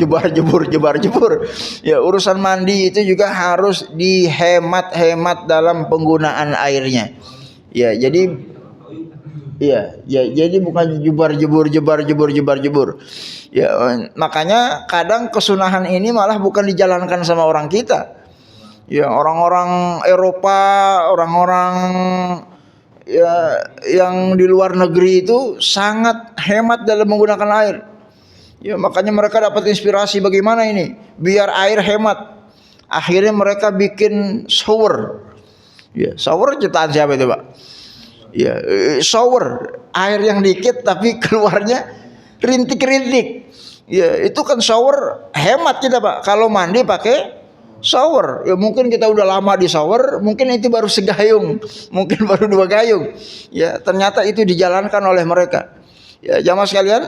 Ya urusan mandi itu juga harus dihemat-hemat dalam penggunaan airnya. Ya jadi jadi bukan jebar jebur. Ya makanya kadang kesunahan ini malah bukan dijalankan sama orang kita. Ya orang-orang Eropa, orang-orang ya yang di luar negeri itu sangat hemat dalam menggunakan air. Ya makanya mereka dapat inspirasi bagaimana ini biar air hemat. Akhirnya mereka bikin shower. Ya, shower ciptaan siapa itu, Pak? Ya, shower, air yang dikit tapi keluarnya rintik-rintik. Ya, itu kan shower hemat kita, Pak. Kalau mandi pakai shower, ya mungkin kita udah lama di shower, mungkin itu baru segayung, mungkin baru 2 gayung. Ya, ternyata itu dijalankan oleh mereka. Ya, jamaah sekalian,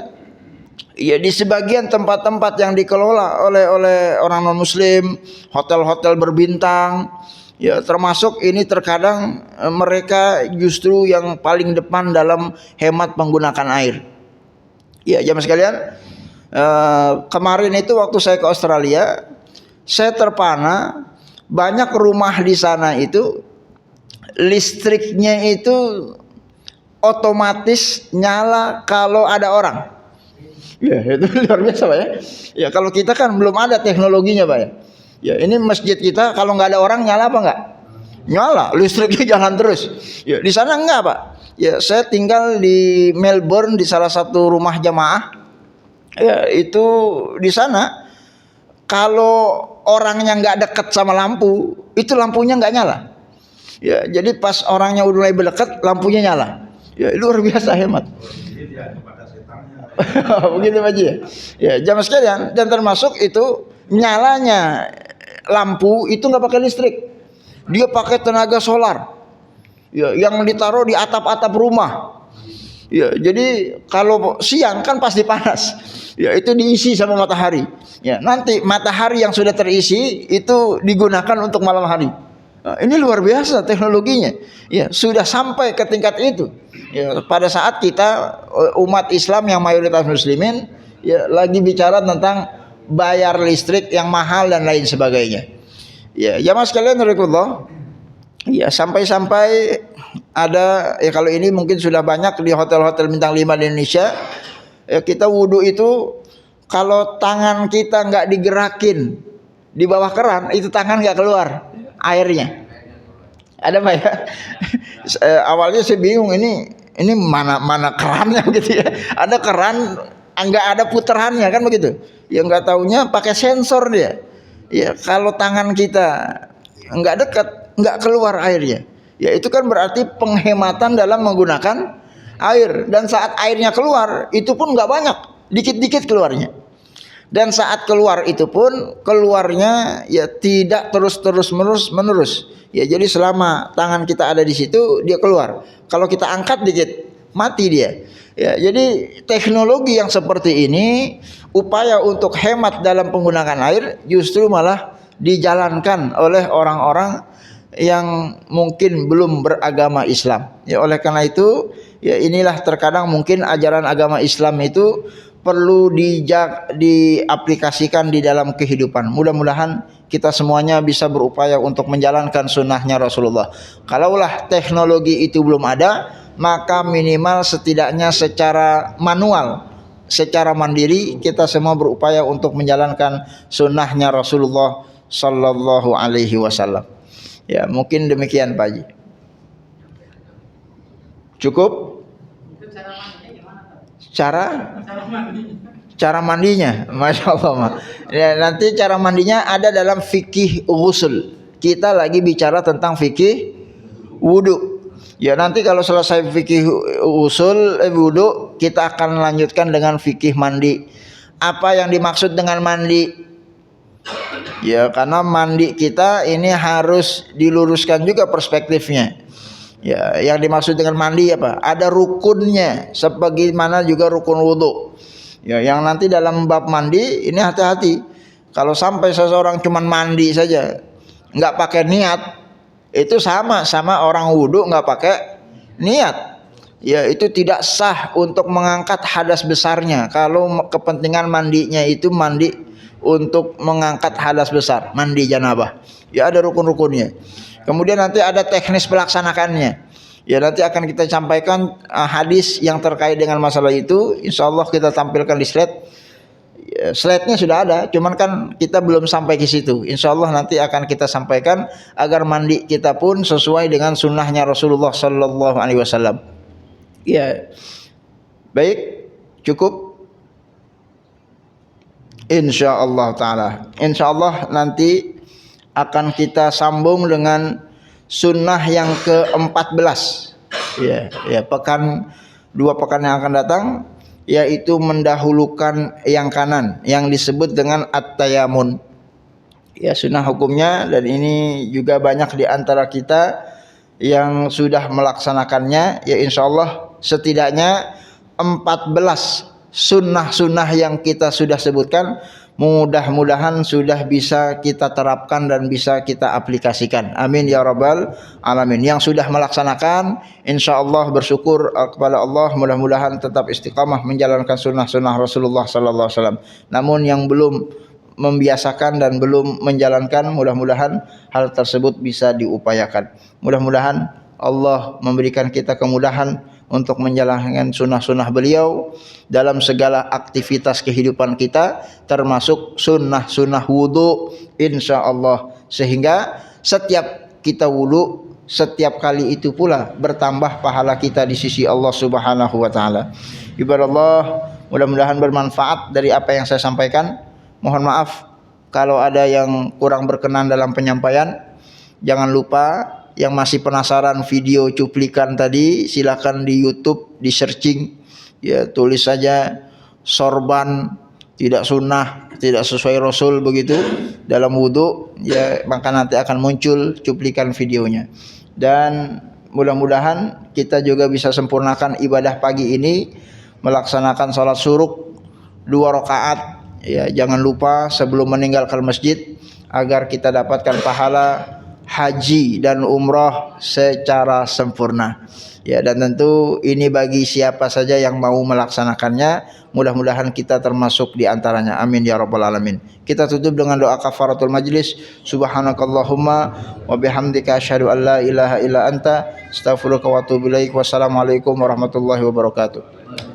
ya di sebagian tempat-tempat yang dikelola oleh orang non muslim, hotel-hotel berbintang, ya termasuk ini terkadang mereka justru yang paling depan dalam hemat menggunakan air. Ya, jamaah sekalian, kemarin itu waktu saya ke Australia, saya terpana banyak rumah di sana itu listriknya itu otomatis nyala kalau ada orang. Ya, itu luar biasa, Pak ya. Ya, kalau kita kan belum ada teknologinya, Pak ya. Ya, ini masjid kita kalau nggak ada orang nyala apa nggak? Nyala, listriknya jalan terus. Ya, di sana enggak, Pak. Ya, saya tinggal di Melbourne di salah satu rumah jamaah. Ya, itu di sana kalau orangnya nggak dekat sama lampu, itu lampunya nggak nyala. Ya, jadi pas orangnya udah mulai berdekat, lampunya nyala. Ya, luar biasa hemat. Begitu Pak Haji. Ya, jamaah sekalian, dan termasuk itu nyalanya lampu itu nggak pakai listrik, dia pakai tenaga solar. Ya, yang ditaruh di atap-atap rumah. Ya, jadi kalau siang kan pasti panas. Ya, itu diisi sama matahari. Ya, nanti matahari yang sudah terisi itu digunakan untuk malam hari. Nah, ini luar biasa teknologinya. Ya, sudah sampai ke tingkat itu. Ya, pada saat kita umat Islam yang mayoritas muslimin ya lagi bicara tentang bayar listrik yang mahal dan lain sebagainya. Ya, jamaah sekalian rahimakumullah. Ya, sampai-sampai ada ya, kalau ini mungkin sudah banyak di hotel-hotel bintang 5 di Indonesia. Ya, kita wudhu itu kalau tangan kita nggak digerakin di bawah keran, itu tangan nggak keluar airnya. Ada Pak ya? Awalnya saya bingung ini mana kerannya gitu ya. Ada keran nggak ada putarannya kan begitu. Ya nggak taunya pakai sensor dia. Ya kalau tangan kita nggak dekat nggak keluar airnya. Ya itu kan berarti penghematan dalam menggunakan air. Dan saat airnya keluar itu pun nggak banyak, dikit-dikit keluarnya. Dan saat keluar itu pun keluarnya ya tidak terus menerus. Ya jadi selama tangan kita ada di situ dia keluar. Kalau kita angkat dikit mati dia. Ya jadi teknologi yang seperti ini upaya untuk hemat dalam penggunaan air justru malah dijalankan oleh orang-orang yang mungkin belum beragama Islam. Ya oleh karena itu ya inilah terkadang mungkin ajaran agama Islam itu perlu diaplikasikan di dalam kehidupan. Mudah-mudahan kita semuanya bisa berupaya untuk menjalankan sunnahnya Rasulullah. Kalaulah teknologi itu belum ada, maka minimal setidaknya secara manual, secara mandiri kita semua berupaya untuk menjalankan sunnahnya Rasulullah Sallallahu Alaihi Wasallam. Ya mungkin demikian Pak Haji. Cukup? Cara mandinya, masya Allah. Ya, nanti cara mandinya ada dalam fikih ghusl. Kita lagi bicara tentang fikih wudu. Ya nanti kalau selesai fikih ghusl wudu, kita akan lanjutkan dengan fikih mandi. Apa yang dimaksud dengan mandi? Ya karena mandi kita ini harus diluruskan juga perspektifnya. Ya, yang dimaksud dengan mandi apa? Ada rukunnya, sebagaimana juga rukun wudu. Ya, yang nanti dalam bab mandi ini hati-hati. Kalau sampai seseorang cuma mandi saja, nggak pakai niat, itu sama orang wudu nggak pakai niat. Ya, itu tidak sah untuk mengangkat hadas besarnya. Kalau kepentingan mandinya itu mandi untuk mengangkat hadas besar, mandi janabah. Ya ada rukun-rukunnya. Kemudian nanti ada teknis pelaksanakannya. Ya nanti akan kita sampaikan hadis yang terkait dengan masalah itu. Insya Allah kita tampilkan di slide. Ya, slide-nya sudah ada, cuman kan kita belum sampai ke situ. Insya Allah nanti akan kita sampaikan agar mandi kita pun sesuai dengan sunnahnya Rasulullah Sallallahu Alaihi Wasallam. Ya, baik, cukup. Insya Allah Taala. Insya Allah nanti akan kita sambung dengan sunnah yang ke-14 ya 2 pekan yang akan datang, yaitu mendahulukan yang kanan yang disebut dengan at-tayamun. Ya, sunnah hukumnya, dan ini juga banyak di antara kita yang sudah melaksanakannya. Ya insyaallah setidaknya 14 sunnah-sunnah yang kita sudah sebutkan mudah-mudahan sudah bisa kita terapkan dan bisa kita aplikasikan. Amin ya rabbal alamin. Yang sudah melaksanakan insyaallah bersyukur kepada Allah, mudah-mudahan tetap istiqamah menjalankan sunnah-sunnah Rasulullah sallallahu alaihi wasallam. Namun yang belum membiasakan dan belum menjalankan, mudah-mudahan hal tersebut bisa diupayakan. Mudah-mudahan Allah memberikan kita kemudahan untuk menjalankan sunnah-sunnah beliau dalam segala aktivitas kehidupan kita, termasuk sunnah-sunnah wudu insyaallah, sehingga setiap kita wudu setiap kali itu pula bertambah pahala kita di sisi Allah Subhanahu wa taala. Ibadallah, mudah-mudahan bermanfaat dari apa yang saya sampaikan. Mohon maaf kalau ada yang kurang berkenan dalam penyampaian. Jangan lupa yang masih penasaran video cuplikan tadi, silakan di YouTube di searching, ya tulis saja sorban tidak sunnah, tidak sesuai Rasul begitu dalam wudu, ya maka nanti akan muncul cuplikan videonya. Dan mudah-mudahan kita juga bisa sempurnakan ibadah pagi ini melaksanakan salat syuruk 2 rakaat. Ya, jangan lupa sebelum meninggalkan masjid agar kita dapatkan pahala haji dan umrah secara sempurna. Ya, dan tentu ini bagi siapa saja yang mau melaksanakannya, mudah-mudahan kita termasuk di antaranya. Amin ya rabbal alamin. Kita tutup dengan doa kafaratul majlis. Subhanakallahumma wa bihamdika asyhadu an la ilaha illa anta astaghfiruka wa atubu ilaik. Wassalamualaikum warahmatullahi wabarakatuh.